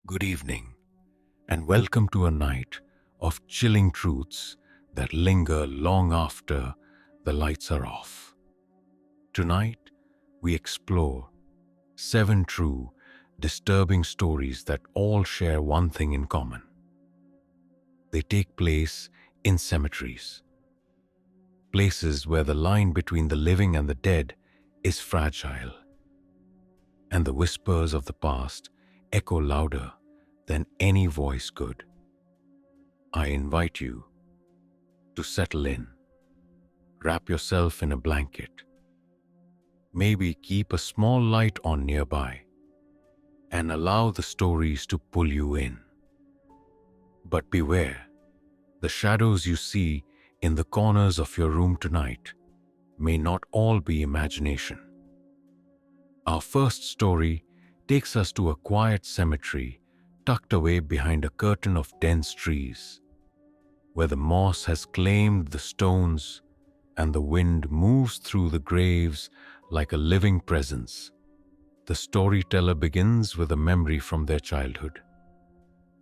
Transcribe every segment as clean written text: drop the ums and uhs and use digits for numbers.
Good evening, and welcome to a night of chilling truths that linger long after the lights are off. Tonight, we explore seven true, disturbing stories that all share one thing in common. They take place in cemeteries, places where the line between the living and the dead is fragile, and the whispers of the past echo louder than any voice could. I invite you to settle in, wrap yourself in a blanket, maybe keep a small light on nearby, and allow the stories to pull you in. But beware, the shadows you see in the corners of your room tonight may not all be imagination. Our first story takes us to a quiet cemetery tucked away behind a curtain of dense trees, where the moss has claimed the stones and the wind moves through the graves like a living presence. The storyteller begins with a memory from their childhood,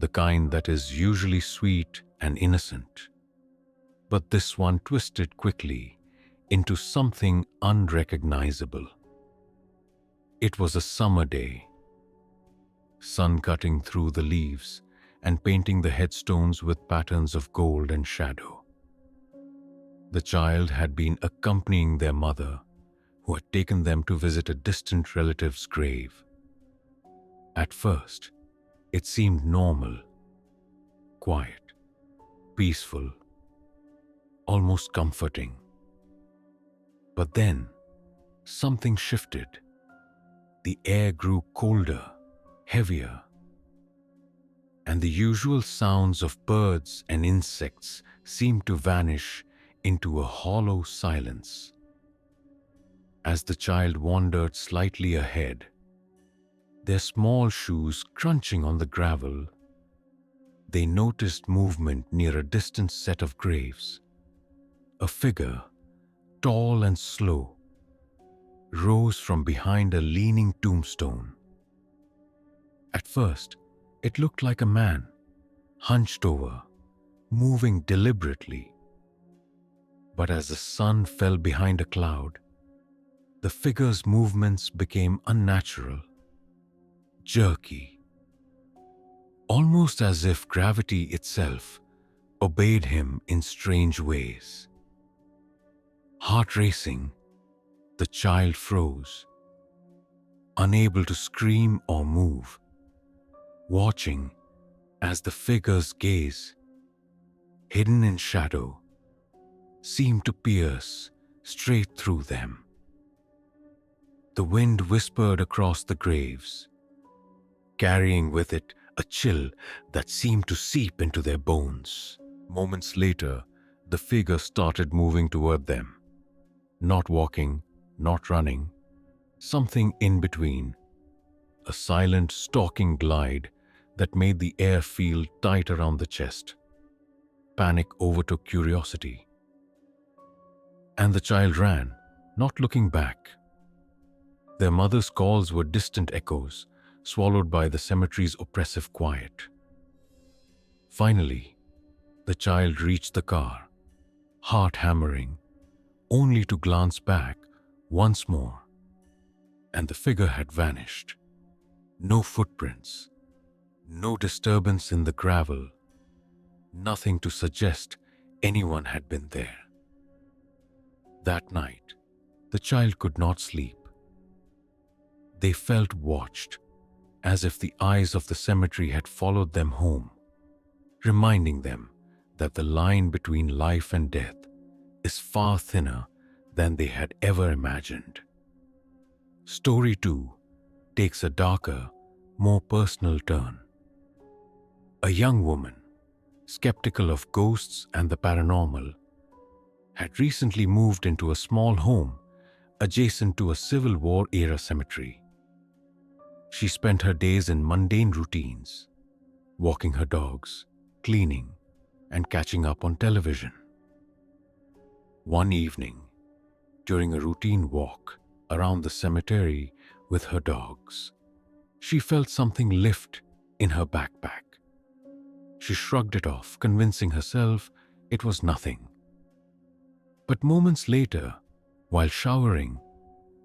the kind that is usually sweet and innocent. But this one twisted quickly into something unrecognizable. It was a summer day, sun cutting through the leaves and painting the headstones with patterns of gold and shadow. The child had been accompanying their mother, who had taken them to visit a distant relative's grave. At first, it seemed normal, quiet, peaceful, almost comforting. But then, something shifted. The air grew colder, heavier, and the usual sounds of birds and insects seemed to vanish into a hollow silence. As the child wandered slightly ahead, their small shoes crunching on the gravel, they noticed movement near a distant set of graves. A figure, tall and slow, rose from behind a leaning tombstone. At first, it looked like a man, hunched over, moving deliberately. But as the sun fell behind a cloud, the figure's movements became unnatural, jerky, almost as if gravity itself obeyed him in strange ways. Heart racing, the child froze, unable to scream or move, watching as the figure's gaze, hidden in shadow, seemed to pierce straight through them. The wind whispered across the graves, carrying with it a chill that seemed to seep into their bones. Moments later, the figure started moving toward them, not walking, not running, something in between, a silent stalking glide that made the air feel tight around the chest. Panic overtook curiosity, and the child ran, not looking back. Their mother's calls were distant echoes, swallowed by the cemetery's oppressive quiet. Finally, the child reached the car, heart hammering, only to glance back once more, and the figure had vanished. No footprints, no disturbance in the gravel, nothing to suggest anyone had been there. That night, the child could not sleep. They felt watched, as if the eyes of the cemetery had followed them home, reminding them that the line between life and death is far thinner than they had ever imagined. Story 2 takes a darker, more personal turn. A young woman, skeptical of ghosts and the paranormal, had recently moved into a small home adjacent to a Civil War-era cemetery. She spent her days in mundane routines, walking her dogs, cleaning, and catching up on television. One evening, during a routine walk around the cemetery with her dogs, she felt something lift in her backpack. She shrugged it off, convincing herself it was nothing. But moments later, while showering,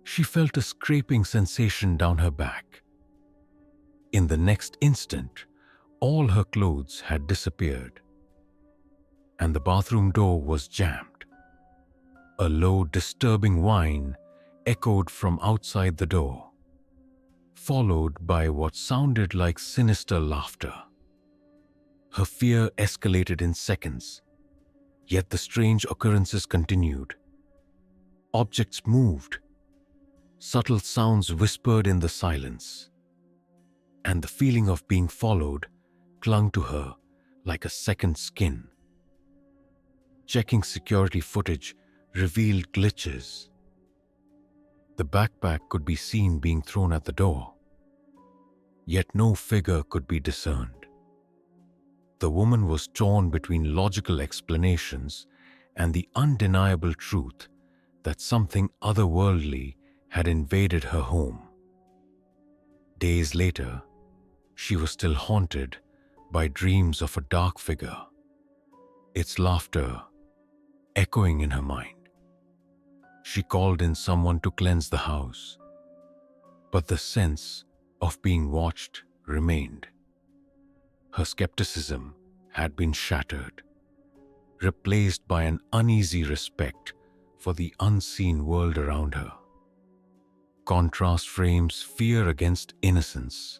she felt a scraping sensation down her back. In the next instant, all her clothes had disappeared, and the bathroom door was jammed. A low, disturbing whine echoed from outside the door, followed by what sounded like sinister laughter. Her fear escalated in seconds, yet the strange occurrences continued. Objects moved, subtle sounds whispered in the silence, and the feeling of being followed clung to her like a second skin. Checking security footage revealed glitches. The backpack could be seen being thrown at the door, yet no figure could be discerned. The woman was torn between logical explanations and the undeniable truth that something otherworldly had invaded her home. Days later, she was still haunted by dreams of a dark figure, its laughter echoing in her mind. She called in someone to cleanse the house, but the sense of being watched remained. Her skepticism had been shattered, replaced by an uneasy respect for the unseen world around her. Contrast frames fear against innocence,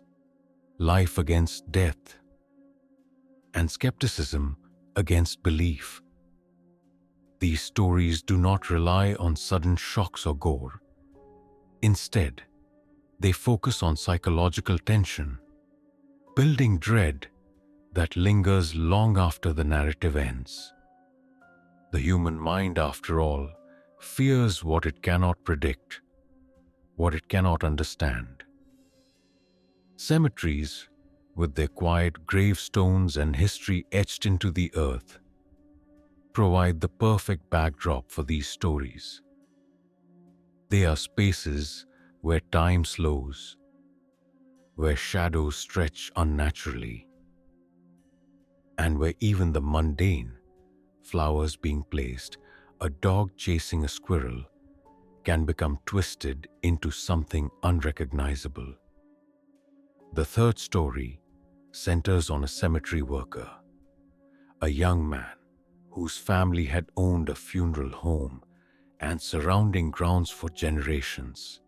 life against death, and skepticism against belief. These stories do not rely on sudden shocks or gore. Instead, they focus on psychological tension, building dread that lingers long after the narrative ends. The human mind, after all, fears what it cannot predict, what it cannot understand. Cemeteries, with their quiet gravestones and history etched into the earth, provide the perfect backdrop for these stories. They are spaces where time slows, where shadows stretch unnaturally, and where even the mundane, flowers being placed, a dog chasing a squirrel, can become twisted into something unrecognizable. The third story centers on a cemetery worker, a young man whose family had owned a funeral home and surrounding grounds for generations.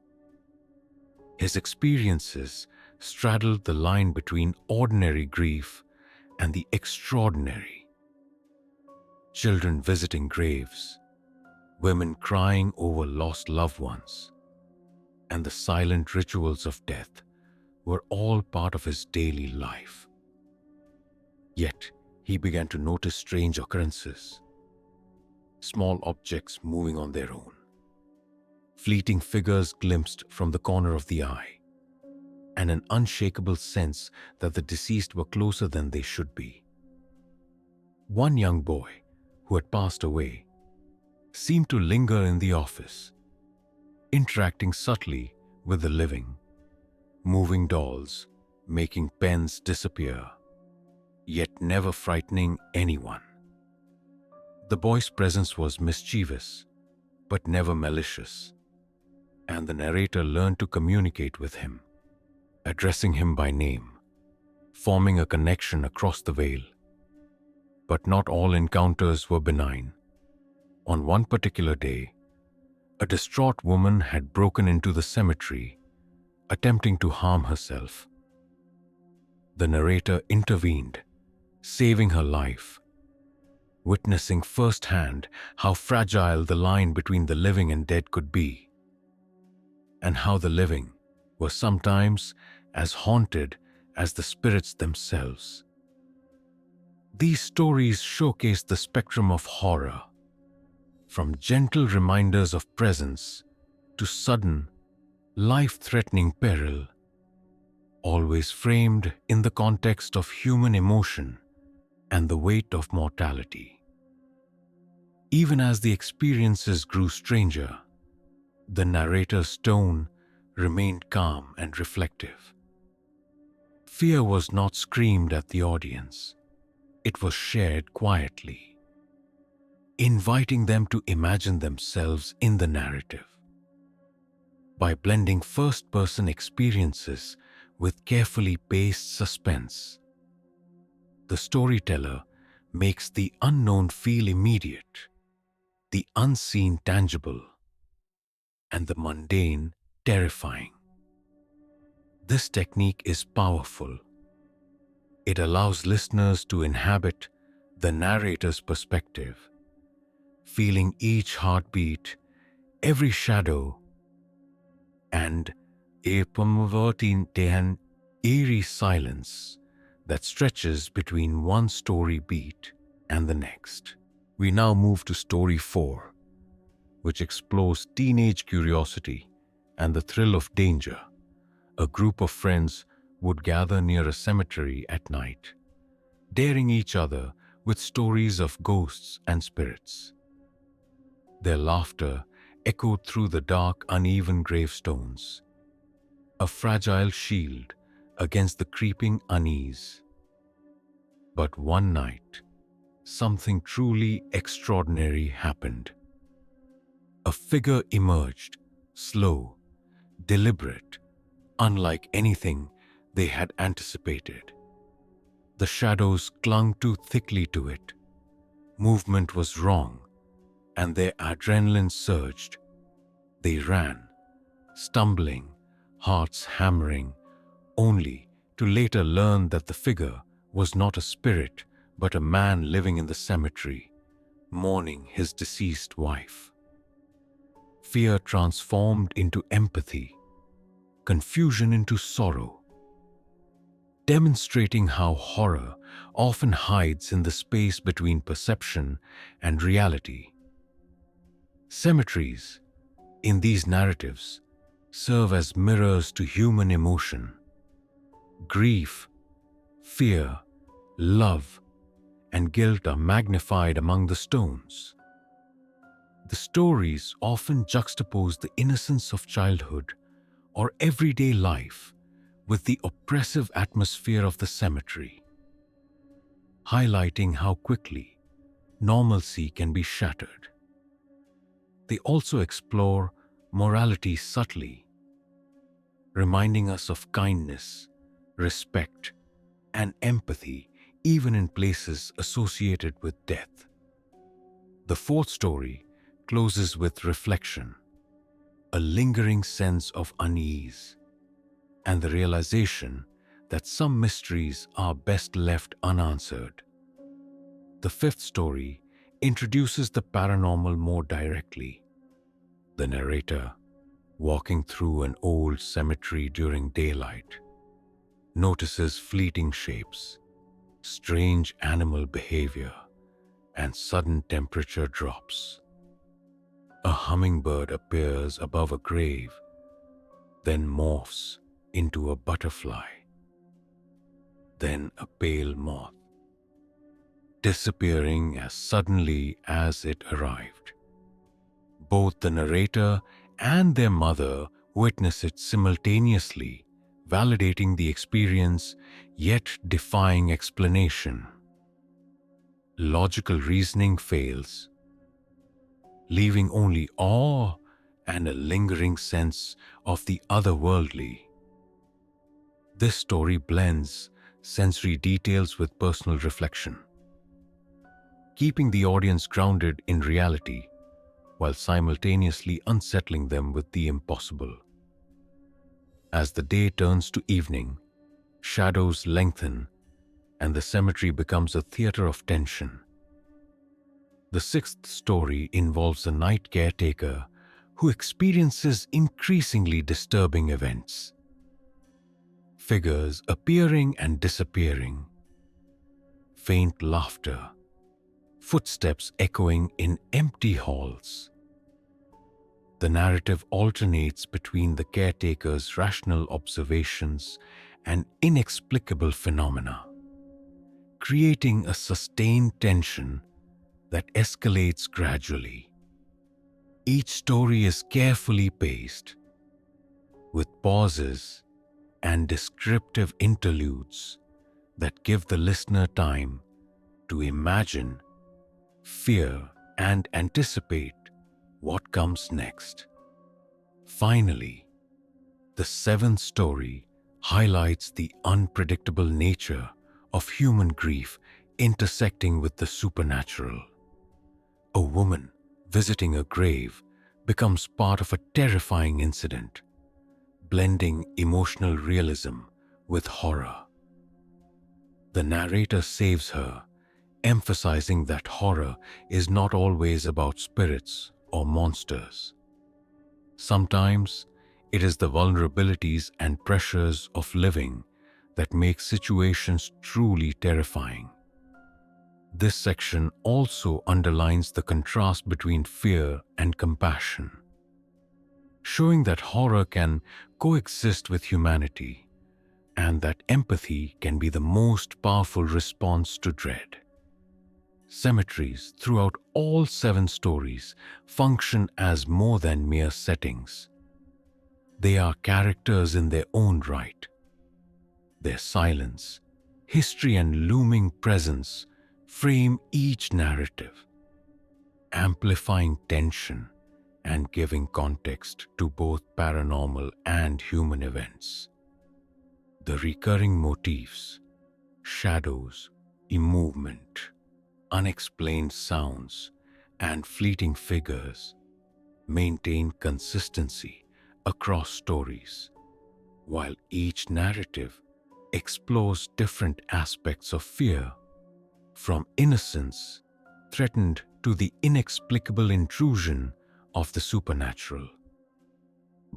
His experiences straddled the line between ordinary grief and the extraordinary. Children visiting graves, women crying over lost loved ones, and the silent rituals of death were all part of his daily life. Yet, he began to notice strange occurrences, small objects moving on their own, fleeting figures glimpsed from the corner of the eye, and an unshakable sense that the deceased were closer than they should be. One young boy, who had passed away, seemed to linger in the office, interacting subtly with the living, moving dolls, making pens disappear, yet never frightening anyone. The boy's presence was mischievous, but never malicious, and the narrator learned to communicate with him, addressing him by name, forming a connection across the veil. But not all encounters were benign. On one particular day, a distraught woman had broken into the cemetery, attempting to harm herself. The narrator intervened, saving her life, witnessing firsthand how fragile the line between the living and dead could be, and how the living were sometimes as haunted as the spirits themselves. These stories showcase the spectrum of horror, from gentle reminders of presence to sudden, life-threatening peril, always framed in the context of human emotion and the weight of mortality. Even as the experiences grew stranger, the narrator's tone remained calm and reflective. Fear was not screamed at the audience. It was shared quietly, inviting them to imagine themselves in the narrative. By blending first-person experiences with carefully paced suspense, the storyteller makes the unknown feel immediate, the unseen tangible, and the mundane terrifying. This technique is powerful. It allows listeners to inhabit the narrator's perspective, feeling each heartbeat, every shadow, and a permeating an eerie silence that stretches between one story beat and the next. We now move to story 4, which explores teenage curiosity and the thrill of danger. A group of friends would gather near a cemetery at night, daring each other with stories of ghosts and spirits. Their laughter echoed through the dark, uneven gravestones, a fragile shield against the creeping unease. But one night, something truly extraordinary happened. A figure emerged, slow, deliberate, unlike anything they had anticipated. The shadows clung too thickly to it. Movement was wrong, and their adrenaline surged. They ran, stumbling, hearts hammering, only to later learn that the figure was not a spirit but a man living in the cemetery, mourning his deceased wife. Fear transformed into empathy, confusion into sorrow, demonstrating how horror often hides in the space between perception and reality. Cemeteries, in these narratives, serve as mirrors to human emotion. Grief, fear, love, and guilt are magnified among the stones. The stories often juxtapose the innocence of childhood or everyday life with the oppressive atmosphere of the cemetery, highlighting how quickly normalcy can be shattered. They also explore morality subtly, reminding us of kindness, respect, and empathy even in places associated with death. The fourth story closes with reflection, a lingering sense of unease, and the realization that some mysteries are best left unanswered. The fifth story introduces the paranormal more directly. The narrator, walking through an old cemetery during daylight, notices fleeting shapes, strange animal behavior, and sudden temperature drops. A hummingbird appears above a grave, then morphs into a butterfly, then a pale moth, disappearing as suddenly as it arrived. Both the narrator and their mother witness it simultaneously, validating the experience yet defying explanation. Logical reasoning fails, leaving only awe and a lingering sense of the otherworldly. This story blends sensory details with personal reflection, keeping the audience grounded in reality while simultaneously unsettling them with the impossible. As the day turns to evening, shadows lengthen and the cemetery becomes a theater of tension. The sixth story involves a night caretaker who experiences increasingly disturbing events. Figures appearing and disappearing, faint laughter, footsteps echoing in empty halls. The narrative alternates between the caretaker's rational observations and inexplicable phenomena, creating a sustained tension that escalates gradually. Each story is carefully paced, with pauses and descriptive interludes that give the listener time to imagine, fear, and anticipate what comes next. Finally, the seventh story highlights the unpredictable nature of human grief intersecting with the supernatural. A woman visiting a grave becomes part of a terrifying incident, blending emotional realism with horror. The narrator saves her, emphasizing that horror is not always about spirits or monsters. Sometimes it is the vulnerabilities and pressures of living that make situations truly terrifying. This section also underlines the contrast between fear and compassion, showing that horror can coexist with humanity and that empathy can be the most powerful response to dread. Cemeteries throughout all seven stories function as more than mere settings. They are characters in their own right. Their silence, history, and looming presence frame each narrative, amplifying tension and giving context to both paranormal and human events. The recurring motifs, shadows, movement, unexplained sounds, and fleeting figures maintain consistency across stories, while each narrative explores different aspects of fear, from innocence threatened to the inexplicable intrusion of the supernatural.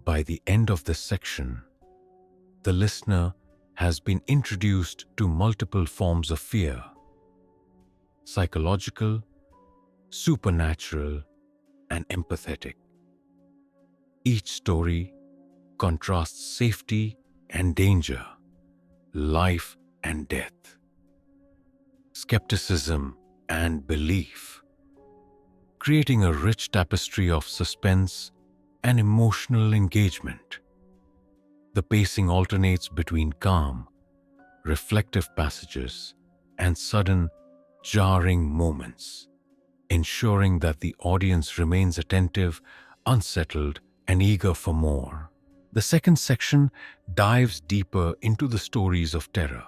By the end of this section, the listener has been introduced to multiple forms of fear: psychological, supernatural, and empathetic. Each story contrasts safety and danger, life and death, skepticism and belief, creating a rich tapestry of suspense and emotional engagement. The pacing alternates between calm, reflective passages and sudden, jarring moments, ensuring that the audience remains attentive, unsettled, and eager for more. The second section dives deeper into the stories of terror,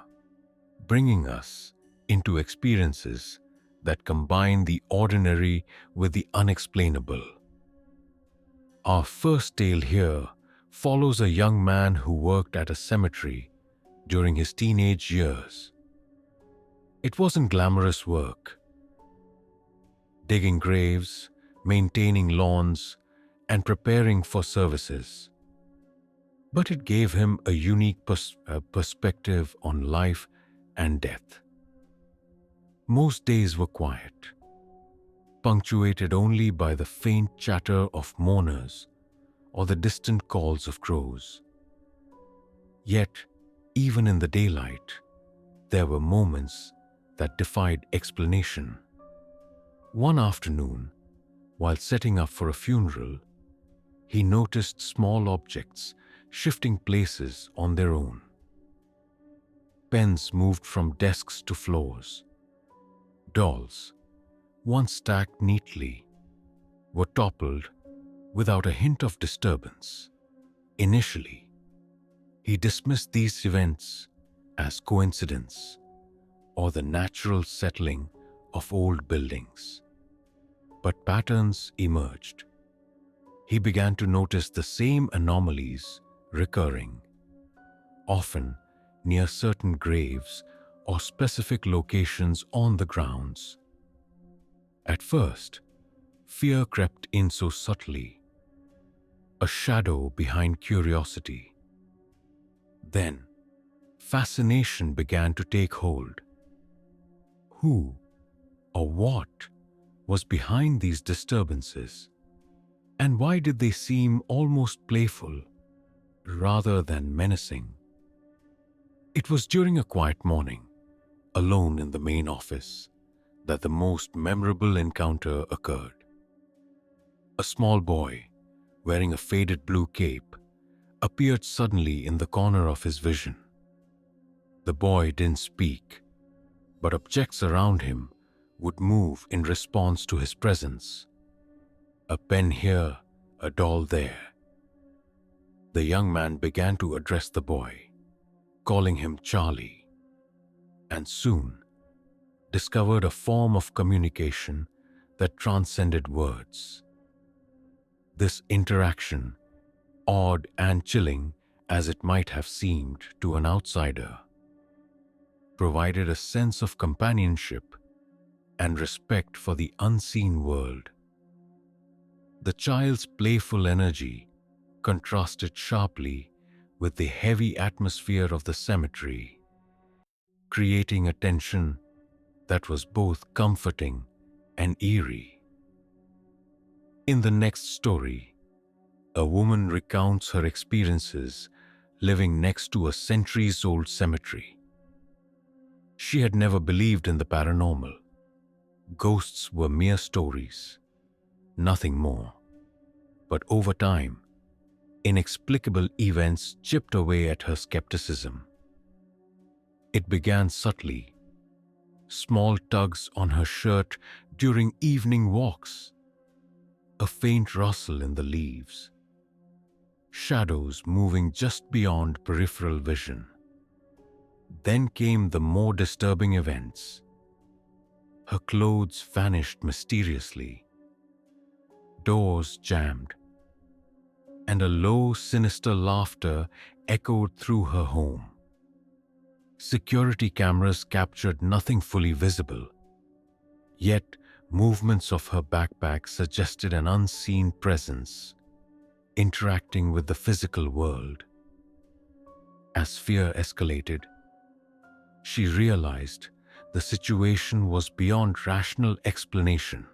bringing us into experiences that combine the ordinary with the unexplainable. Our first tale here follows a young man who worked at a cemetery during his teenage years. It wasn't glamorous work, digging graves, maintaining lawns, and preparing for services. But it gave him a unique perspective on life and death. Most days were quiet, punctuated only by the faint chatter of mourners or the distant calls of crows. Yet, even in the daylight, there were moments that defied explanation. One afternoon, while setting up for a funeral, he noticed small objects shifting places on their own. Pens moved from desks to floors. Dolls, once stacked neatly, were toppled without a hint of disturbance. Initially, he dismissed these events as coincidence or the natural settling of old buildings. But patterns emerged. He began to notice the same anomalies recurring, often near certain graves or specific locations on the grounds. At first, fear crept in so subtly, a shadow behind curiosity. Then, fascination began to take hold. Who or what was behind these disturbances? And why did they seem almost playful rather than menacing? It was during a quiet morning, alone in the main office, that the most memorable encounter occurred. A small boy, wearing a faded blue cape, appeared suddenly in the corner of his vision. The boy didn't speak, but objects around him would move in response to his presence. A pen here, a doll there. The young man began to address the boy, calling him Charlie, and soon discovered a form of communication that transcended words. This interaction, odd and chilling as it might have seemed to an outsider, provided a sense of companionship and respect for the unseen world. The child's playful energy contrasted sharply with the heavy atmosphere of the cemetery, creating a tension that was both comforting and eerie. In the next story, a woman recounts her experiences living next to a centuries-old cemetery. She had never believed in the paranormal. Ghosts were mere stories, nothing more. But over time, inexplicable events chipped away at her skepticism. It began subtly, small tugs on her shirt during evening walks, a faint rustle in the leaves, shadows moving just beyond peripheral vision. Then came the more disturbing events. Her clothes vanished mysteriously, doors jammed, and a low, sinister laughter echoed through her home. Security cameras captured nothing fully visible, yet movements of her backpack suggested an unseen presence interacting with the physical world. As fear escalated, she realized the situation was beyond rational explanation.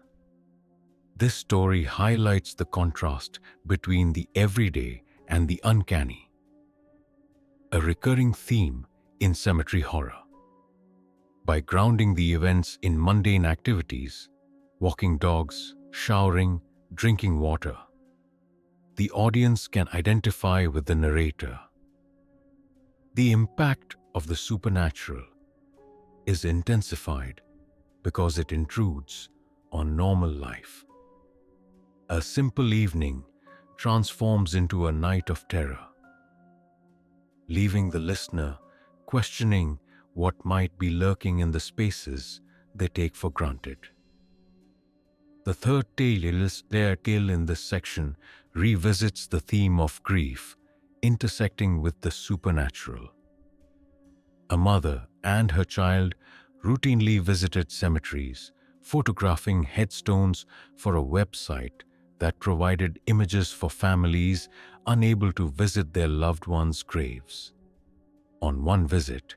This story highlights the contrast between the everyday and the uncanny, a recurring theme in cemetery horror. By grounding the events in mundane activities, walking dogs, showering, drinking water, the audience can identify with the narrator. The impact of the supernatural is intensified because it intrudes on normal life. A simple evening transforms into a night of terror, leaving the listener questioning what might be lurking in the spaces they take for granted. The third tale in this section revisits the theme of grief intersecting with the supernatural. A mother and her child routinely visited cemeteries, photographing headstones for a website that provided images for families unable to visit their loved ones' graves. On one visit,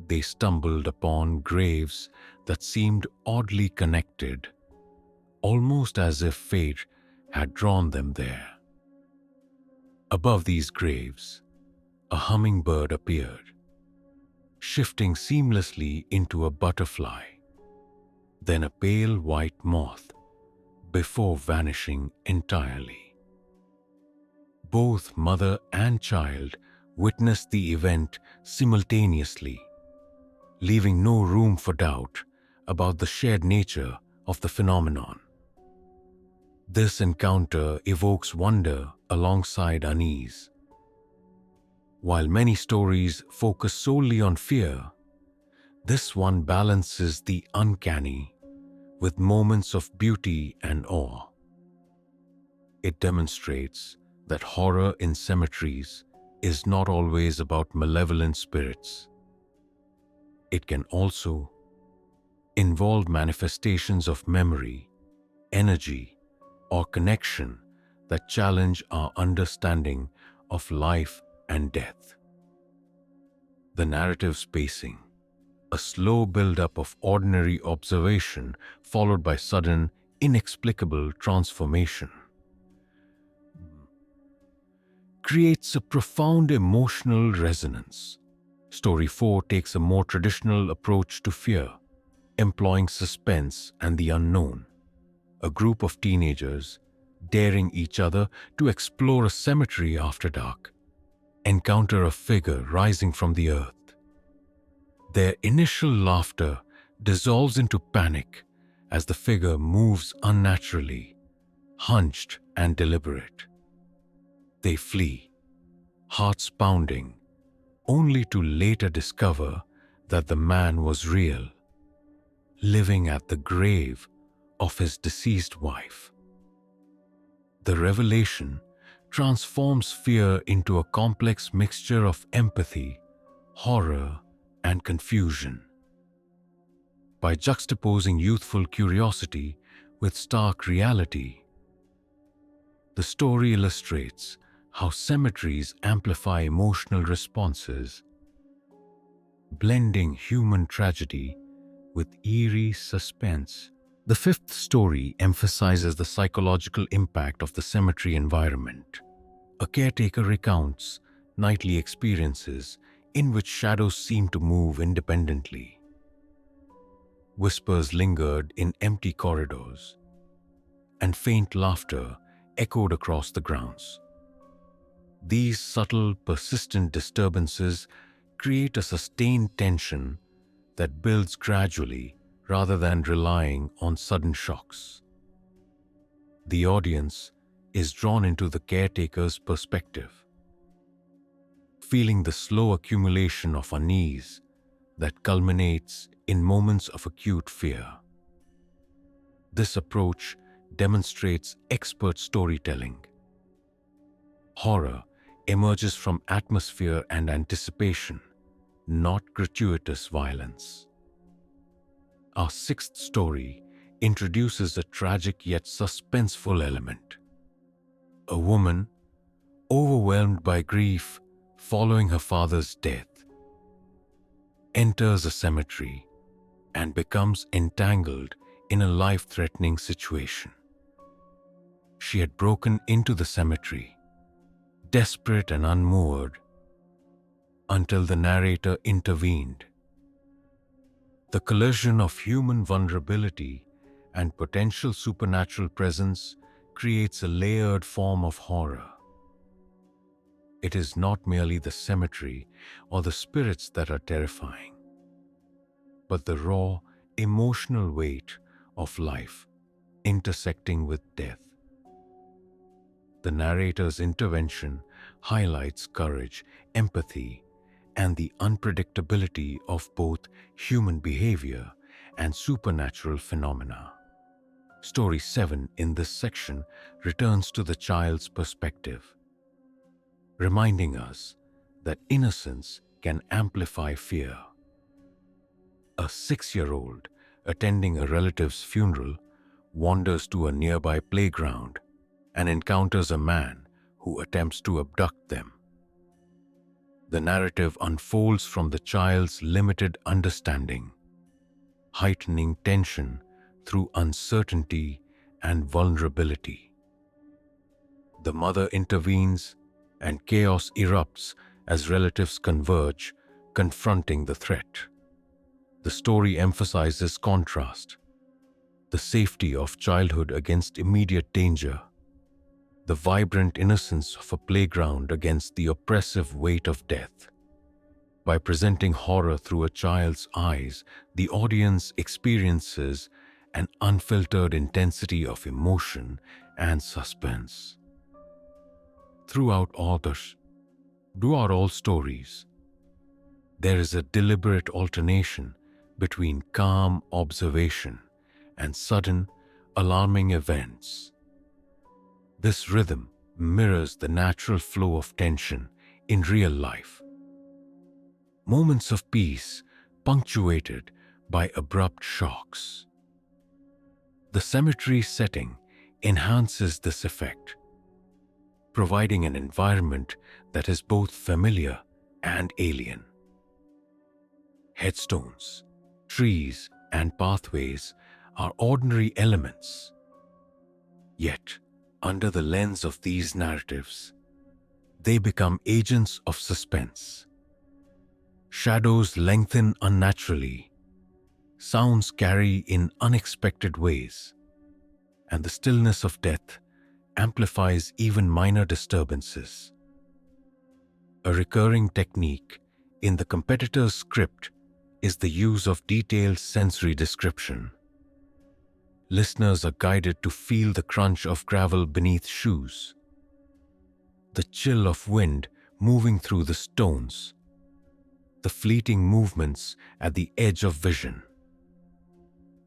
they stumbled upon graves that seemed oddly connected, almost as if fate had drawn them there. Above these graves, a hummingbird appeared, shifting seamlessly into a butterfly, then a pale white moth, before vanishing entirely. Both mother and child witnessed the event simultaneously, leaving no room for doubt about the shared nature of the phenomenon. This encounter evokes wonder alongside unease. While many stories focus solely on fear, this one balances the uncanny with moments of beauty and awe. It demonstrates that horror in cemeteries is not always about malevolent spirits. It can also involve manifestations of memory, energy, or connection that challenge our understanding of life and death. The narrative's pacing, a slow build-up of ordinary observation followed by sudden, inexplicable transformation, creates a profound emotional resonance. Story 4 takes a more traditional approach to fear, employing suspense and the unknown. A group of teenagers daring each other to explore a cemetery after dark. encounter a figure rising from the earth. Their initial laughter dissolves into panic as the figure moves unnaturally, hunched and deliberate. They flee, hearts pounding, only to later discover that the man was real, living at the grave of his deceased wife. The revelation transforms fear into a complex mixture of empathy, horror, and confusion. By juxtaposing youthful curiosity with stark reality, the story illustrates how cemeteries amplify emotional responses, blending human tragedy with eerie suspense. The fifth story emphasizes the psychological impact of the cemetery environment. A caretaker recounts nightly experiences in which shadows seem to move independently. Whispers lingered in empty corridors, and faint laughter echoed across the grounds. These subtle, persistent disturbances create a sustained tension that builds gradually rather than relying on sudden shocks. The audience is drawn into the caretaker's perspective, feeling the slow accumulation of unease that culminates in moments of acute fear. This approach demonstrates expert storytelling. Horror emerges from atmosphere and anticipation, not gratuitous violence. Our sixth story introduces a tragic yet suspenseful element. A woman, overwhelmed by grief following her father's death, enters a cemetery and becomes entangled in a life-threatening situation. She had broken into the cemetery, desperate and unmoored, until the narrator intervened. The collision of human vulnerability and potential supernatural presence creates a layered form of horror. It is not merely the cemetery or the spirits that are terrifying, but the raw, emotional weight of life intersecting with death. The narrator's intervention highlights courage, empathy, and the unpredictability of both human behavior and supernatural phenomena. Story 7 in this section returns to the child's perspective, reminding us that innocence can amplify fear. A 6-year-old attending a relative's funeral wanders to a nearby playground and encounters a man who attempts to abduct them. The narrative unfolds from the child's limited understanding, heightening tension through uncertainty and vulnerability. The mother intervenes, and chaos erupts as relatives converge, confronting the threat. The story emphasizes contrast: the safety of childhood against immediate danger, the vibrant innocence of a playground against the oppressive weight of death. By presenting horror through a child's eyes, the audience experiences an unfiltered intensity of emotion and suspense. Throughout all stories, there is a deliberate alternation between calm observation and sudden, alarming events. This rhythm mirrors the natural flow of tension in real life. Moments of peace punctuated by abrupt shocks. The cemetery setting enhances this effect, providing an environment that is both familiar and alien. Headstones, trees, and pathways are ordinary elements. Yet, under the lens of these narratives, they become agents of suspense. Shadows lengthen unnaturally, sounds carry in unexpected ways, and the stillness of death amplifies even minor disturbances. A recurring technique in the competitor's script is the use of detailed sensory description. Listeners are guided to feel the crunch of gravel beneath shoes, the chill of wind moving through the stones, the fleeting movements at the edge of vision.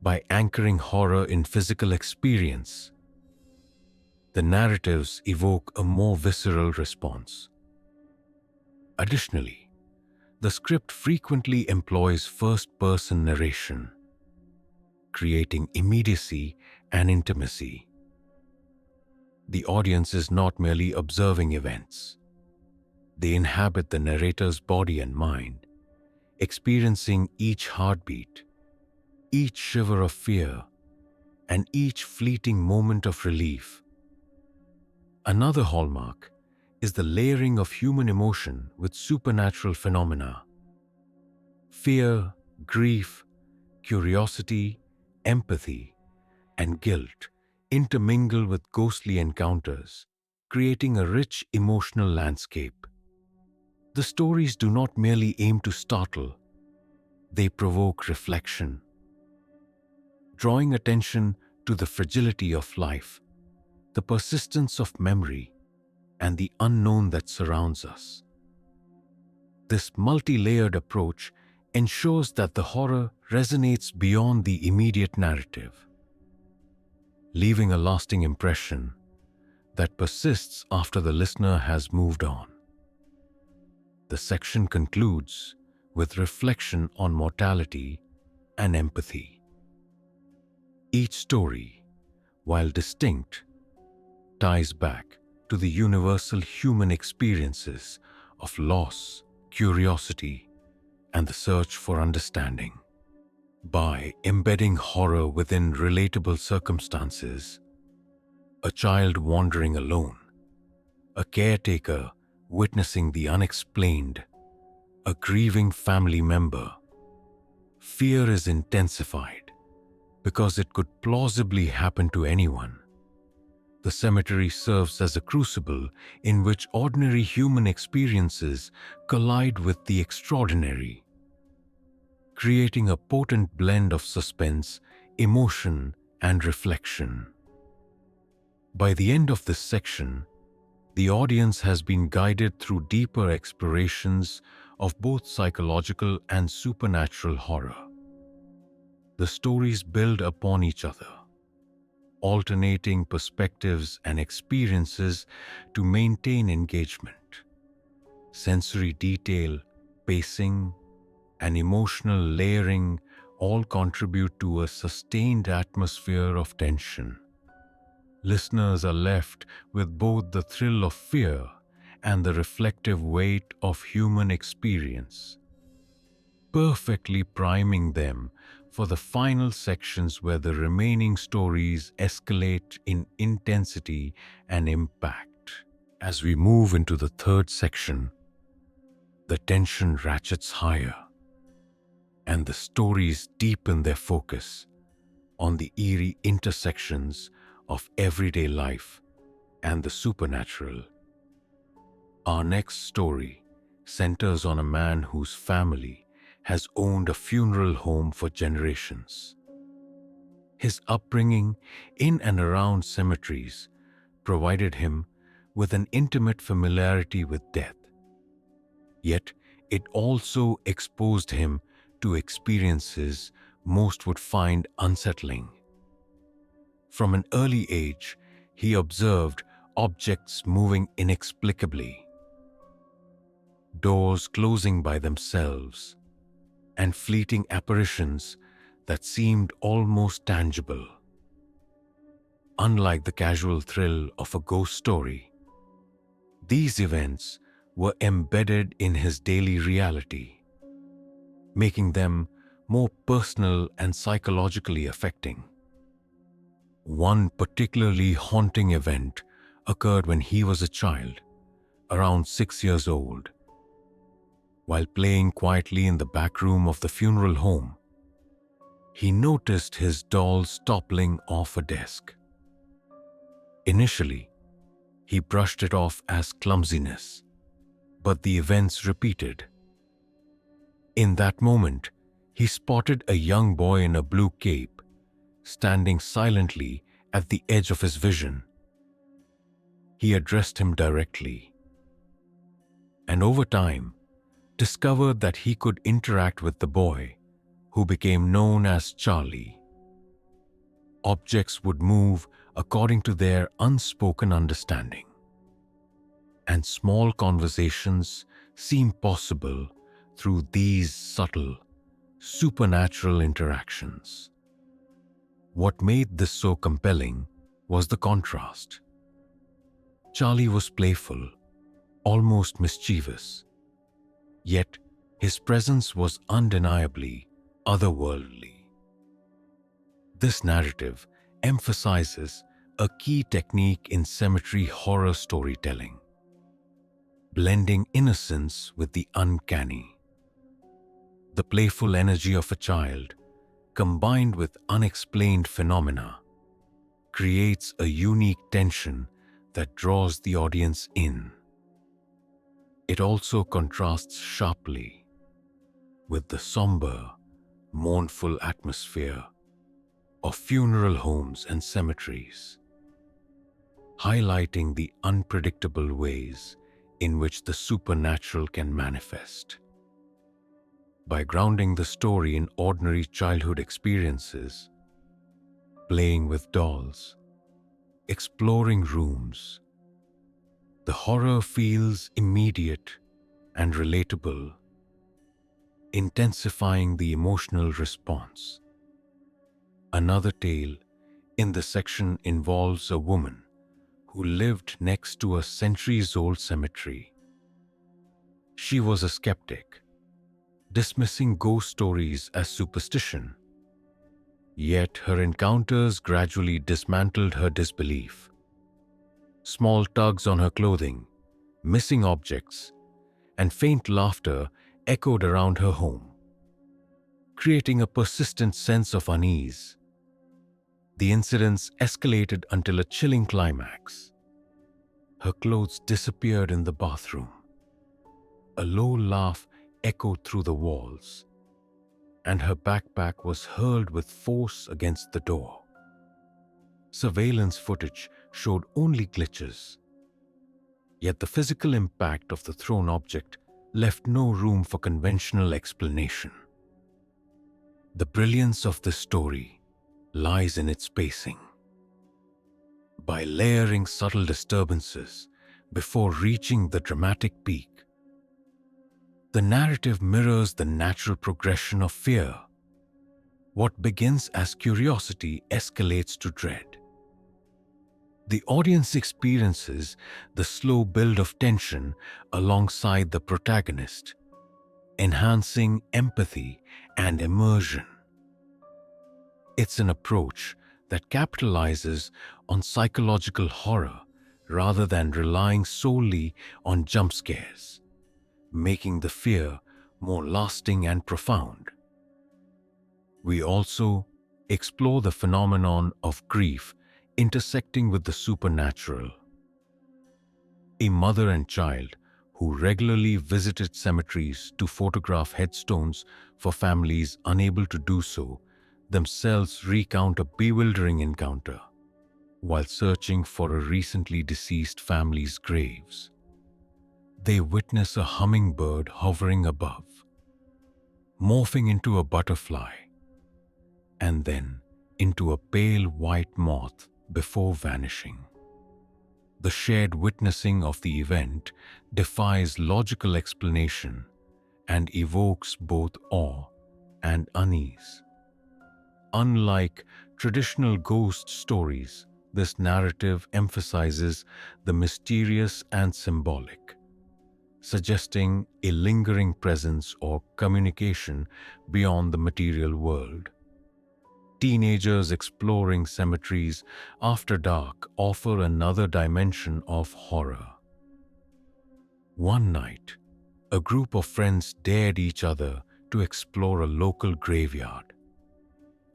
By anchoring horror in physical experience, the narratives evoke a more visceral response. Additionally, the script frequently employs first-person narration, creating immediacy and intimacy. The audience is not merely observing events. They inhabit the narrator's body and mind, experiencing each heartbeat, each shiver of fear, and each fleeting moment of relief. Another hallmark is the layering of human emotion with supernatural phenomena. Fear, grief, curiosity, empathy, and guilt intermingle with ghostly encounters, creating a rich emotional landscape. The stories do not merely aim to startle, they provoke reflection, drawing attention to the fragility of life, the persistence of memory, and the unknown that surrounds us. This multi-layered approach ensures that the horror resonates beyond the immediate narrative, leaving a lasting impression that persists after the listener has moved on. The section concludes with reflection on mortality and empathy. Each story, while distinct, ties back to the universal human experiences of loss, curiosity, and the search for understanding. By embedding horror within relatable circumstances, a child wandering alone, a caretaker witnessing the unexplained, a grieving family member, fear is intensified because it could plausibly happen to anyone. The cemetery serves as a crucible in which ordinary human experiences collide with the extraordinary, creating a potent blend of suspense, emotion, and reflection. By the end of this section, the audience has been guided through deeper explorations of both psychological and supernatural horror. The stories build upon each other, alternating perspectives and experiences to maintain engagement. Sensory detail, pacing, and emotional layering all contribute to a sustained atmosphere of tension. Listeners are left with both the thrill of fear and the reflective weight of human experience, perfectly priming them for the final sections where the remaining stories escalate in intensity and impact. As we move into the third section, the tension ratchets higher, and the stories deepen their focus on the eerie intersections of everyday life and the supernatural. Our next story centers on a man whose family has owned a funeral home for generations. His upbringing in and around cemeteries provided him with an intimate familiarity with death. Yet, it also exposed him to experiences most would find unsettling. From an early age, he observed objects moving inexplicably, doors closing by themselves, and fleeting apparitions that seemed almost tangible. Unlike the casual thrill of a ghost story, these events were embedded in his daily reality, making them more personal and psychologically affecting. One particularly haunting event occurred when he was a child, around 6 years old. While playing quietly in the back room of the funeral home, he noticed his doll toppling off a desk. Initially, he brushed it off as clumsiness, but the events repeated. In that moment, he spotted a young boy in a blue cape, standing silently at the edge of his vision. He addressed him directly, and over time, discovered that he could interact with the boy, who became known as Charlie. Objects would move according to their unspoken understanding, and small conversations seem possible through these subtle, supernatural interactions. What made this so compelling was the contrast. Charlie was playful, almost mischievous, yet his presence was undeniably otherworldly. This narrative emphasizes a key technique in cemetery horror storytelling: blending innocence with the uncanny. The playful energy of a child, combined with unexplained phenomena, creates a unique tension that draws the audience in. It also contrasts sharply with the somber, mournful atmosphere of funeral homes and cemeteries, highlighting the unpredictable ways in which the supernatural can manifest. By grounding the story in ordinary childhood experiences, playing with dolls, exploring rooms, the horror feels immediate and relatable, intensifying the emotional response. Another tale in the section involves a woman who lived next to a centuries-old cemetery. She was a skeptic, dismissing ghost stories as superstition. Yet her encounters gradually dismantled her disbelief. Small tugs on her clothing, missing objects, and faint laughter echoed around her home, creating a persistent sense of unease. The incidents escalated until a chilling climax. Her clothes disappeared in the bathroom. A low laugh echoed through the walls, and her backpack was hurled with force against the door. Surveillance footage showed only glitches, yet the physical impact of the thrown object left no room for conventional explanation. The brilliance of this story lies in its pacing. By layering subtle disturbances before reaching the dramatic peak, the narrative mirrors the natural progression of fear. What begins as curiosity escalates to dread. The audience experiences the slow build of tension alongside the protagonist, enhancing empathy and immersion. It's an approach that capitalizes on psychological horror rather than relying solely on jump scares, making the fear more lasting and profound. We also explore the phenomenon of grief intersecting with the supernatural. A mother and child who regularly visited cemeteries to photograph headstones for families unable to do so themselves recount a bewildering encounter while searching for a recently deceased family's graves. They witness a hummingbird hovering above, morphing into a butterfly, and then into a pale white moth before vanishing. The shared witnessing of the event defies logical explanation and evokes both awe and unease. Unlike traditional ghost stories, this narrative emphasizes the mysterious and symbolic, suggesting a lingering presence or communication beyond the material world. Teenagers exploring cemeteries after dark offer another dimension of horror. One night, a group of friends dared each other to explore a local graveyard.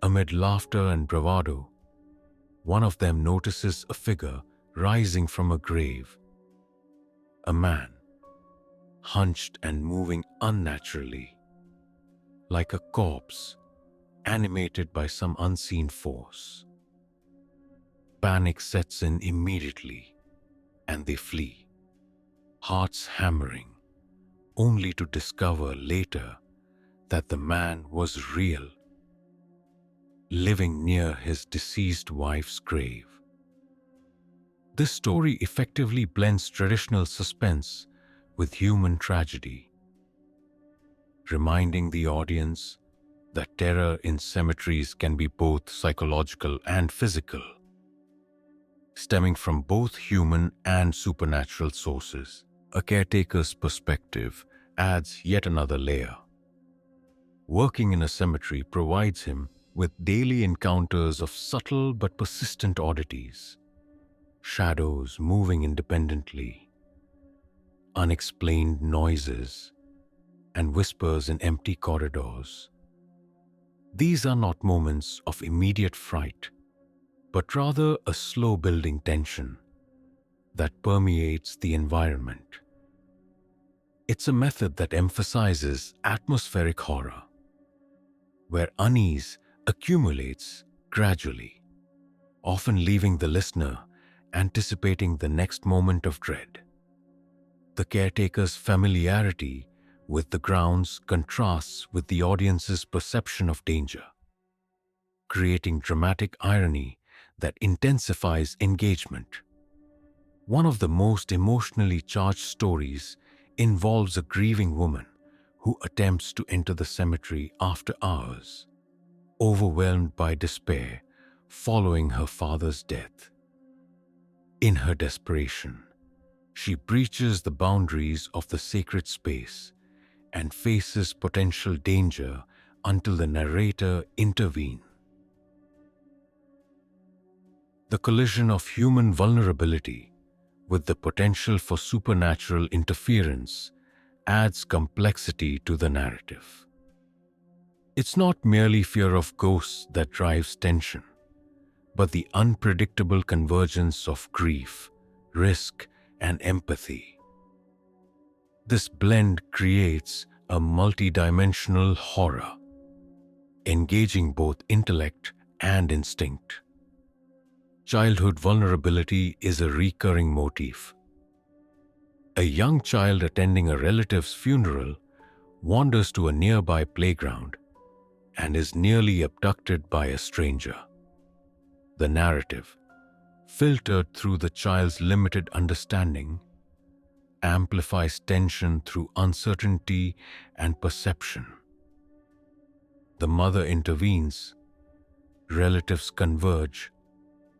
Amid laughter and bravado, one of them notices a figure rising from a grave. A man, hunched and moving unnaturally, like a corpse animated by some unseen force. Panic sets in immediately, and they flee, hearts hammering, only to discover later that the man was real, living near his deceased wife's grave. This story effectively blends traditional suspense with human tragedy, reminding the audience that terror in cemeteries can be both psychological and physical, stemming from both human and supernatural sources. A caretaker's perspective adds yet another layer. Working in a cemetery provides him with daily encounters of subtle but persistent oddities, shadows moving independently, unexplained noises, and whispers in empty corridors. These are not moments of immediate fright, but rather a slow building tension that permeates the environment. It's a method that emphasizes atmospheric horror, where unease accumulates gradually, often leaving the listener anticipating the next moment of dread. The caretaker's familiarity with the grounds contrasts with the audience's perception of danger, creating dramatic irony that intensifies engagement. One of the most emotionally charged stories involves a grieving woman who attempts to enter the cemetery after hours, overwhelmed by despair following her father's death. In her desperation, she breaches the boundaries of the sacred space and faces potential danger until the narrator intervenes. The collision of human vulnerability with the potential for supernatural interference adds complexity to the narrative. It's not merely fear of ghosts that drives tension, but the unpredictable convergence of grief, risk, and empathy. This blend creates a multidimensional horror, engaging both intellect and instinct. Childhood vulnerability is a recurring motif. A young child attending a relative's funeral wanders to a nearby playground and is nearly abducted by a stranger. The narrative, filtered through the child's limited understanding, amplifies tension through uncertainty and perception. The mother intervenes, relatives converge,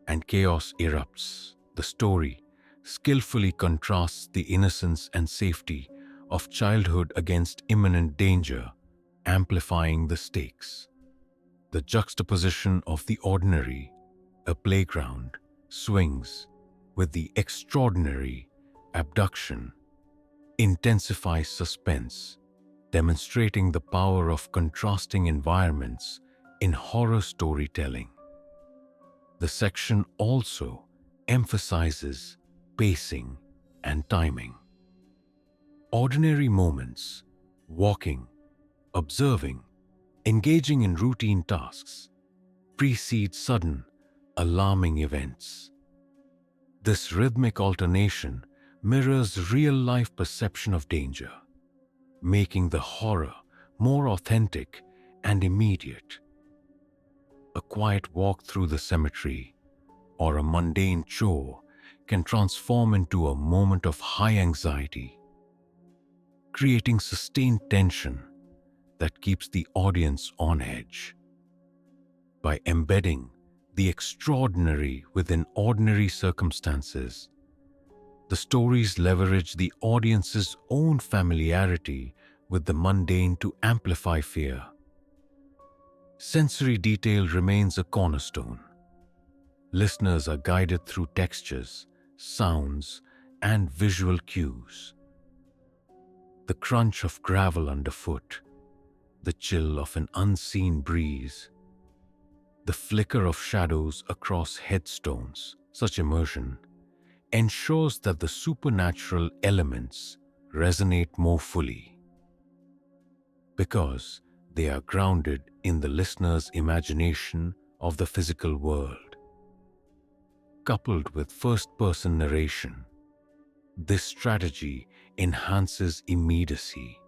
and chaos erupts. The story skillfully contrasts the innocence and safety of childhood against imminent danger, amplifying the stakes. The juxtaposition of the ordinary, a playground, swings, with the extraordinary, abduction, intensifies suspense, demonstrating the power of contrasting environments in horror storytelling. The section also emphasizes pacing and timing. Ordinary moments, walking, observing, engaging in routine tasks, precede sudden, alarming events. This rhythmic alternation mirrors real-life perception of danger, making the horror more authentic and immediate. A quiet walk through the cemetery or a mundane chore can transform into a moment of high anxiety, creating sustained tension that keeps the audience on edge. By embedding the extraordinary within ordinary circumstances, the stories leverage the audience's own familiarity with the mundane to amplify fear. Sensory detail remains a cornerstone. Listeners are guided through textures, sounds, and visual cues. The crunch of gravel underfoot, the chill of an unseen breeze, the flicker of shadows across headstones. Such immersion ensures that the supernatural elements resonate more fully because they are grounded in the listener's imagination of the physical world. Coupled with first-person narration, this strategy enhances immediacy,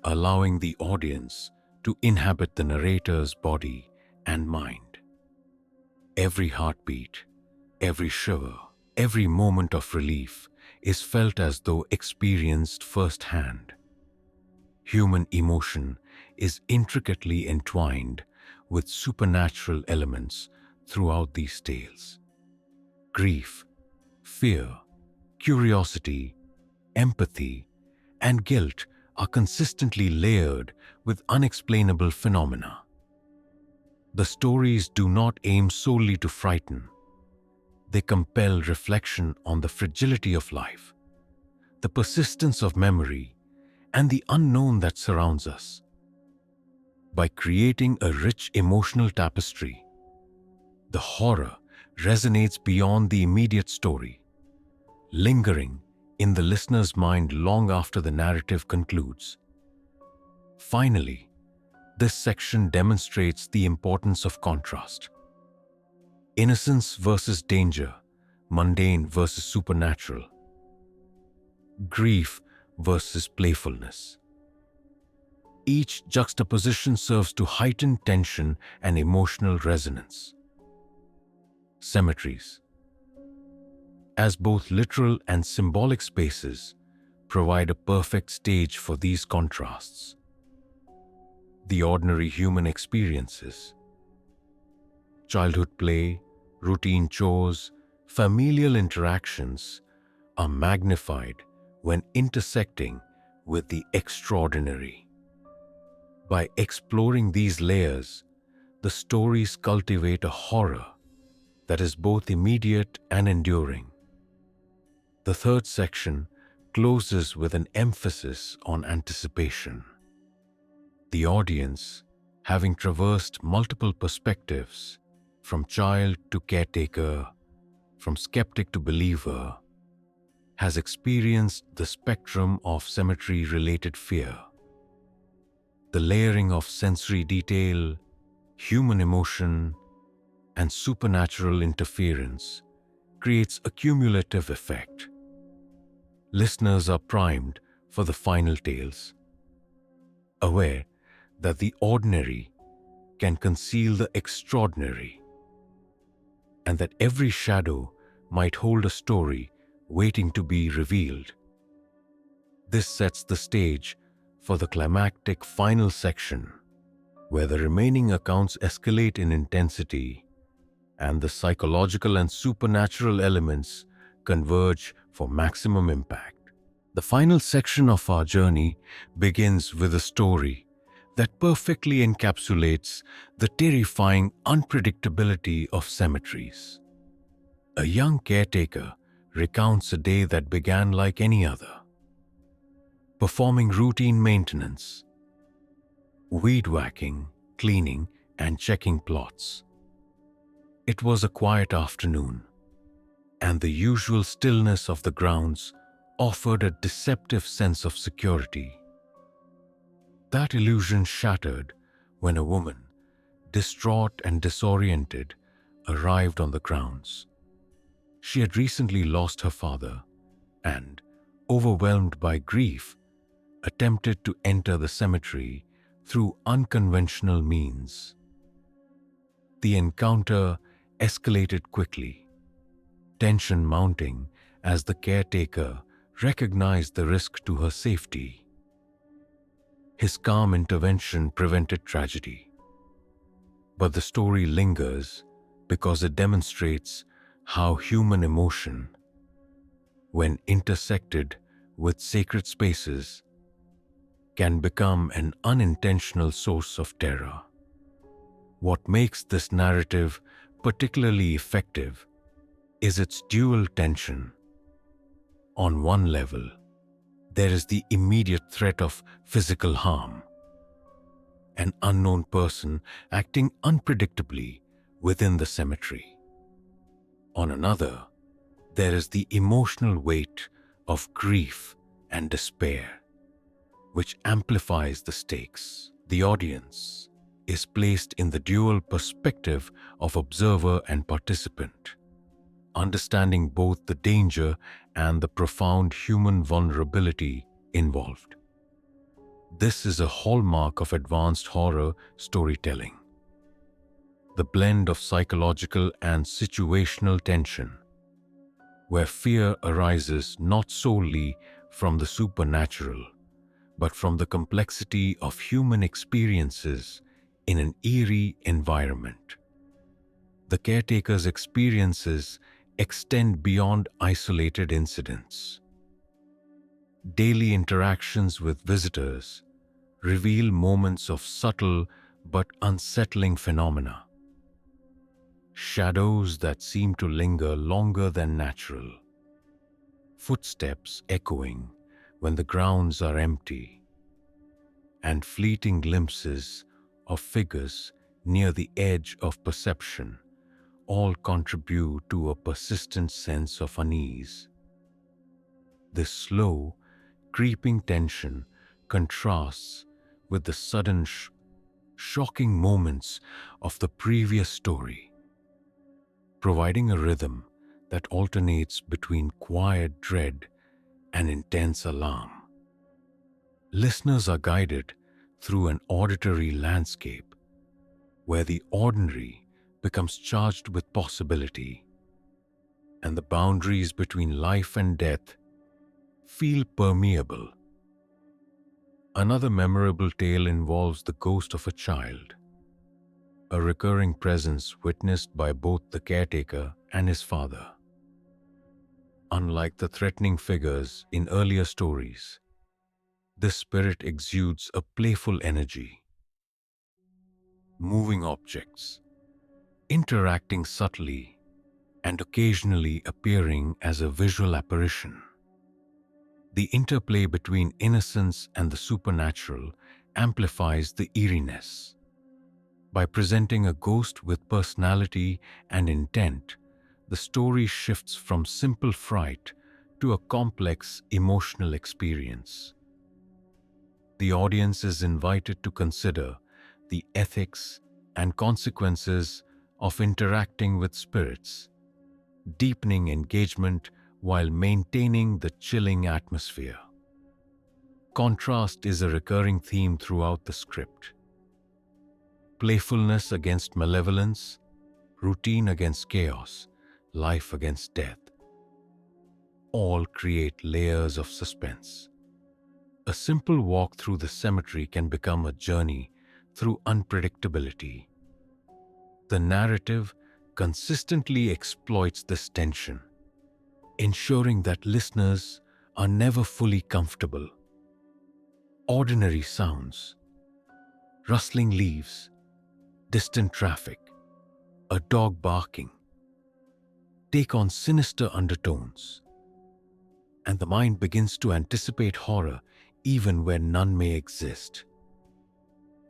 allowing the audience to inhabit the narrator's body and mind. Every heartbeat, every shiver, every moment of relief is felt as though experienced firsthand. Human emotion is intricately entwined with supernatural elements throughout these tales. Grief, fear, curiosity, empathy, and guilt are consistently layered with unexplainable phenomena. The stories do not aim solely to frighten. They compel reflection on the fragility of life, the persistence of memory, and the unknown that surrounds us. By creating a rich emotional tapestry, the horror resonates beyond the immediate story, lingering in the listener's mind long after the narrative concludes. Finally, this section demonstrates the importance of contrast. Innocence versus danger, mundane versus supernatural, grief versus playfulness. Each juxtaposition serves to heighten tension and emotional resonance. Cemeteries, as both literal and symbolic spaces, provide a perfect stage for these contrasts. The ordinary human experiences, childhood play, routine chores, familial interactions, are magnified when intersecting with the extraordinary. By exploring these layers, the stories cultivate a horror that is both immediate and enduring. The third section closes with an emphasis on anticipation. The audience, having traversed multiple perspectives, from child to caretaker, from skeptic to believer, has experienced the spectrum of cemetery-related fear. The layering of sensory detail, human emotion, and supernatural interference creates a cumulative effect. Listeners are primed for the final tales, aware that the ordinary can conceal the extraordinary, and that every shadow might hold a story waiting to be revealed. This sets the stage for the climactic final section, where the remaining accounts escalate in intensity and the psychological and supernatural elements converge for maximum impact. The final section of our journey begins with a story that perfectly encapsulates the terrifying unpredictability of cemeteries. A young caretaker recounts a day that began like any other, performing routine maintenance, weed whacking, cleaning, and checking plots. It was a quiet afternoon, and the usual stillness of the grounds offered a deceptive sense of security. That illusion shattered when a woman, distraught and disoriented, arrived on the grounds. She had recently lost her father and, overwhelmed by grief, attempted to enter the cemetery through unconventional means. The encounter escalated quickly, tension mounting as the caretaker recognized the risk to her safety. His calm intervention prevented tragedy, but the story lingers because it demonstrates how human emotion, when intersected with sacred spaces, can become an unintentional source of terror. What makes this narrative particularly effective is its dual tension. On one level, there is the immediate threat of physical harm, an unknown person acting unpredictably within the cemetery. On another, there is the emotional weight of grief and despair, which amplifies the stakes. The audience is placed in the dual perspective of observer and participant, understanding both the danger and the profound human vulnerability involved. This is a hallmark of advanced horror storytelling. The blend of psychological and situational tension, where fear arises not solely from the supernatural, but from the complexity of human experiences in an eerie environment. The caretaker's experiences extend beyond isolated incidents. Daily interactions with visitors reveal moments of subtle but unsettling phenomena. Shadows that seem to linger longer than natural. Footsteps echoing when the grounds are empty. And fleeting glimpses of figures near the edge of perception all contribute to a persistent sense of unease. This slow, creeping tension contrasts with the sudden shocking moments of the previous story, providing a rhythm that alternates between quiet dread and intense alarm. Listeners are guided through an auditory landscape where the ordinary becomes charged with possibility, and the boundaries between life and death feel permeable. Another memorable tale involves the ghost of a child, a recurring presence witnessed by both the caretaker and his father. Unlike the threatening figures in earlier stories, this spirit exudes a playful energy. Moving objects, interacting subtly, and occasionally appearing as a visual apparition. The interplay between innocence and the supernatural amplifies the eeriness. By presenting a ghost with personality and intent, the story shifts from simple fright to a complex emotional experience. The audience is invited to consider the ethics and consequences of interacting with spirits, deepening engagement while maintaining the chilling atmosphere. Contrast is a recurring theme throughout the script. Playfulness against malevolence, routine against chaos, life against death. All create layers of suspense. A simple walk through the cemetery can become a journey through unpredictability. The narrative consistently exploits this tension, ensuring that listeners are never fully comfortable. Ordinary sounds, rustling leaves, distant traffic, a dog barking, take on sinister undertones, and the mind begins to anticipate horror even where none may exist.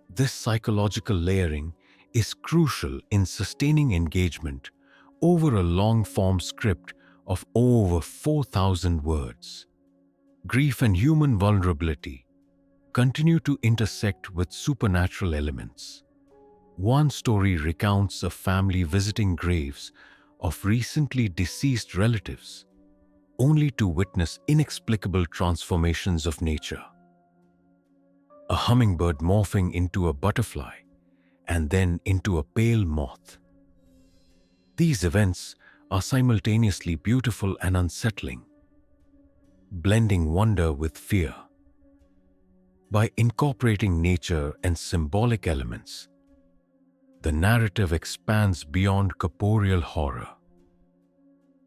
This psychological layering is crucial in sustaining engagement over a long-form script of over 4,000 words. Grief and human vulnerability continue to intersect with supernatural elements. One story recounts a family visiting graves of recently deceased relatives, only to witness inexplicable transformations of nature. A hummingbird morphing into a butterfly and then into a pale moth. These events are simultaneously beautiful and unsettling, blending wonder with fear. By incorporating nature and symbolic elements, the narrative expands beyond corporeal horror,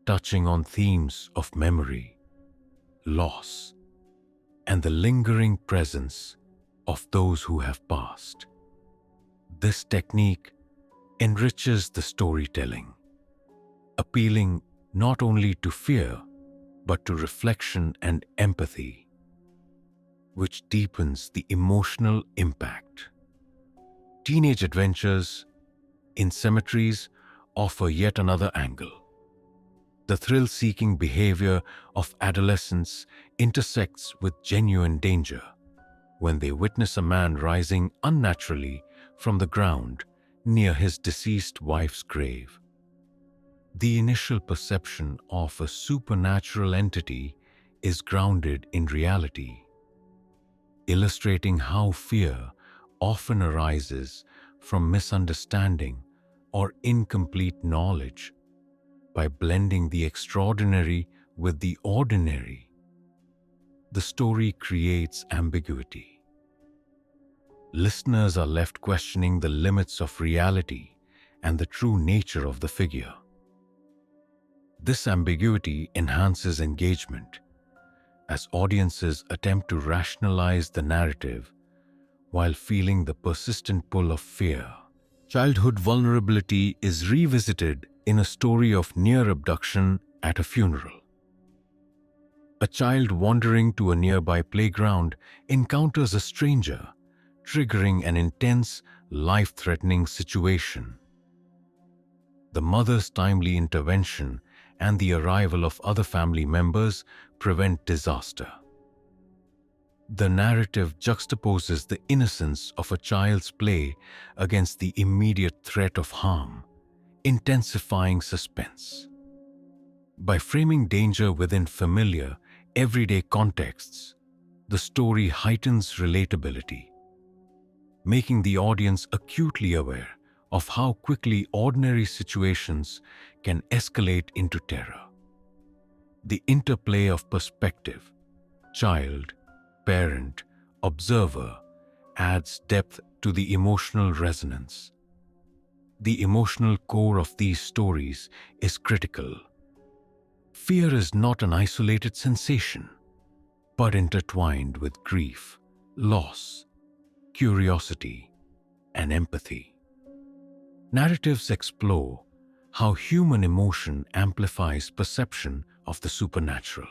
touching on themes of memory, loss, and the lingering presence of those who have passed. This technique enriches the storytelling, appealing not only to fear but to reflection and empathy, which deepens the emotional impact. Teenage adventures in cemeteries offer yet another angle. The thrill-seeking behavior of adolescents intersects with genuine danger when they witness a man rising unnaturally from the ground near his deceased wife's grave. The initial perception of a supernatural entity is grounded in reality, illustrating how fear often arises from misunderstanding or incomplete knowledge. By blending the extraordinary with the ordinary, the story creates ambiguity. Listeners are left questioning the limits of reality and the true nature of the figure. This ambiguity enhances engagement as audiences attempt to rationalize the narrative while feeling the persistent pull of fear. Childhood vulnerability is revisited in a story of near abduction at a funeral. A child wandering to a nearby playground encounters a stranger, triggering an intense, life-threatening situation. The mother's timely intervention and the arrival of other family members prevent disaster. The narrative juxtaposes the innocence of a child's play against the immediate threat of harm, intensifying suspense. By framing danger within familiar, everyday contexts, the story heightens relatability, making the audience acutely aware of how quickly ordinary situations can escalate into terror. The interplay of perspective, child, parent, observer, adds depth to the emotional resonance. The emotional core of these stories is critical. Fear is not an isolated sensation, but intertwined with grief, loss, curiosity, and empathy. Narratives explore how human emotion amplifies perception of the supernatural.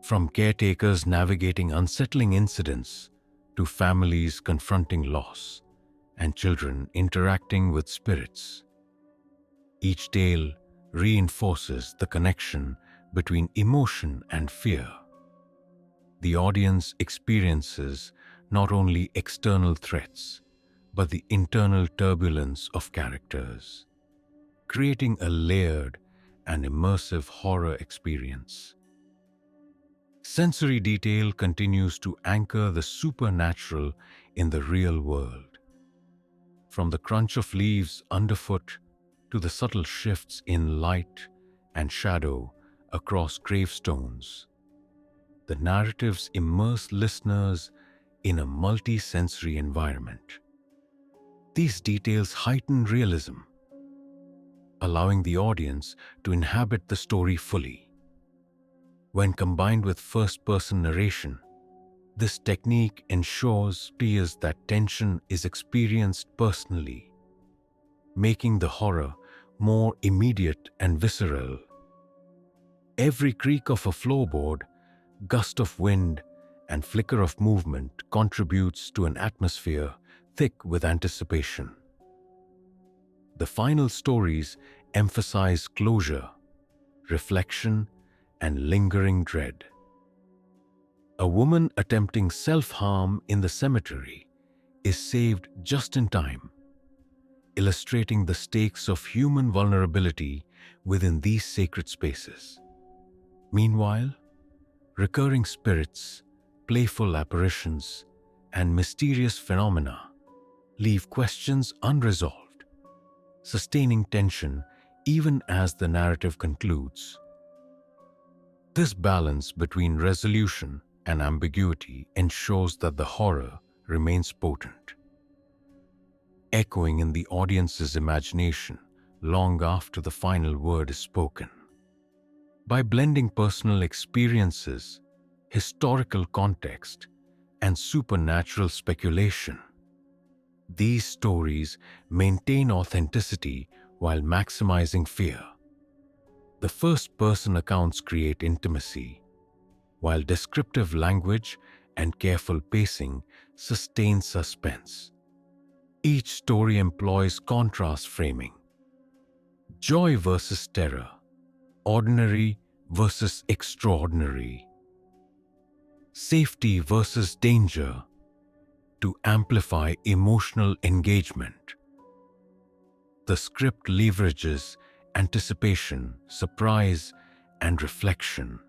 From caretakers navigating unsettling incidents to families confronting loss and children interacting with spirits, each tale reinforces the connection between emotion and fear. The audience experiences not only external threats, but the internal turbulence of characters, creating a layered and immersive horror experience. Sensory detail continues to anchor the supernatural in the real world. From the crunch of leaves underfoot to the subtle shifts in light and shadow across gravestones, the narratives immerse listeners in a multi-sensory environment. These details heighten realism, allowing the audience to inhabit the story fully. When combined with first-person narration, this technique ensures that tension is experienced personally, making the horror more immediate and visceral. Every creak of a floorboard, gust of wind, and flicker of movement contributes to an atmosphere thick with anticipation. The final stories emphasize closure, reflection, and lingering dread. A woman attempting self-harm in the cemetery is saved just in time, illustrating the stakes of human vulnerability within these sacred spaces. Meanwhile, recurring spirits, playful apparitions, and mysterious phenomena leave questions unresolved, sustaining tension even as the narrative concludes. This balance between resolution and ambiguity ensures that the horror remains potent, echoing in the audience's imagination long after the final word is spoken. By blending personal experiences, historical context, and supernatural speculation, these stories maintain authenticity while maximizing fear. The first-person accounts create intimacy, while descriptive language and careful pacing sustain suspense. Each story employs contrast framing, joy versus terror, ordinary versus extraordinary, safety versus danger, to amplify emotional engagement. The script leverages anticipation, surprise, and reflection,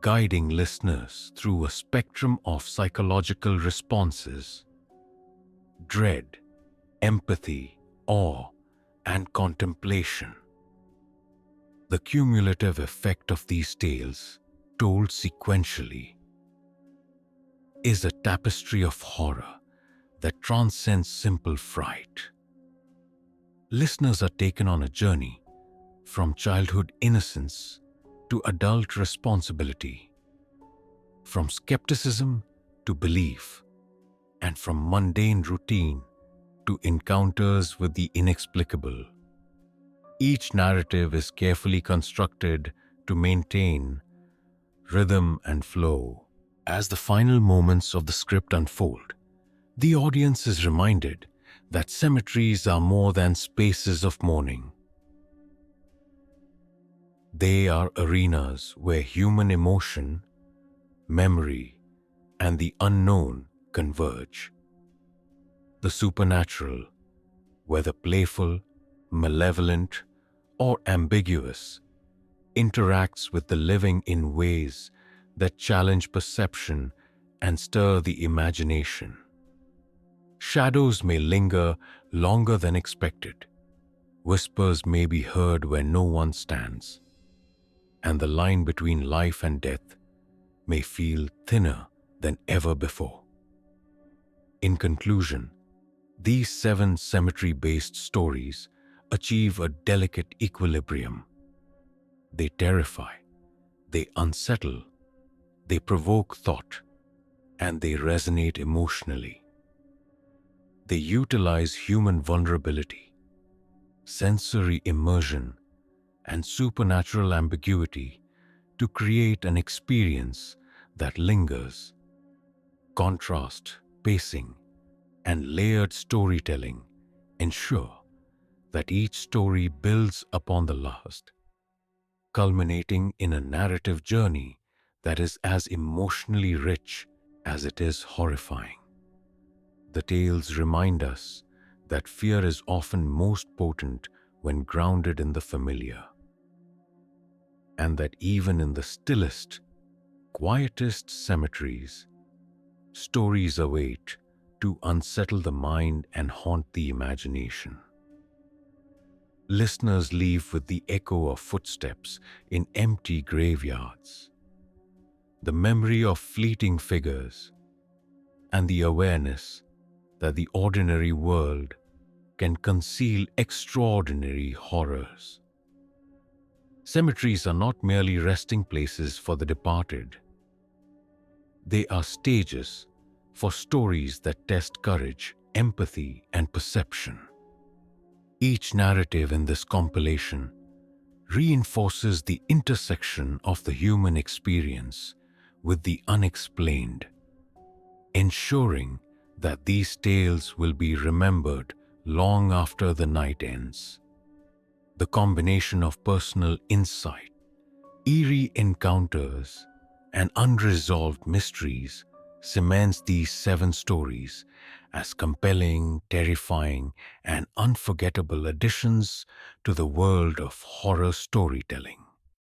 guiding listeners through a spectrum of psychological responses: dread, empathy, awe, and contemplation. The cumulative effect of these tales, told sequentially, is a tapestry of horror that transcends simple fright. Listeners are taken on a journey from childhood innocence to adult responsibility, from skepticism to belief, and from mundane routine to encounters with the inexplicable. Each narrative is carefully constructed to maintain rhythm and flow. As the final moments of the script unfold, the audience is reminded that cemeteries are more than spaces of mourning. They are arenas where human emotion, memory, and the unknown converge. The supernatural, whether playful, malevolent, or ambiguous, interacts with the living in ways that challenge perception and stir the imagination. Shadows may linger longer than expected. Whispers may be heard where no one stands, and the line between life and death may feel thinner than ever before. In conclusion, these 7 cemetery-based stories achieve a delicate equilibrium. They terrify, they unsettle, they provoke thought, and they resonate emotionally. They utilize human vulnerability, sensory immersion, and supernatural ambiguity to create an experience that lingers. Contrast, pacing, and layered storytelling ensure that each story builds upon the last, culminating in a narrative journey that is as emotionally rich as it is horrifying. The tales remind us that fear is often most potent when grounded in the familiar, and that even in the stillest, quietest cemeteries, stories await to unsettle the mind and haunt the imagination. Listeners leave with the echo of footsteps in empty graveyards, the memory of fleeting figures, and the awareness that the ordinary world can conceal extraordinary horrors. Cemeteries are not merely resting places for the departed. They are stages for stories that test courage, empathy, and perception. Each narrative in this compilation reinforces the intersection of the human experience with the unexplained, ensuring that these tales will be remembered long after the night ends. The combination of personal insight, eerie encounters, and unresolved mysteries cements these 7 stories as compelling, terrifying, and unforgettable additions to the world of horror storytelling.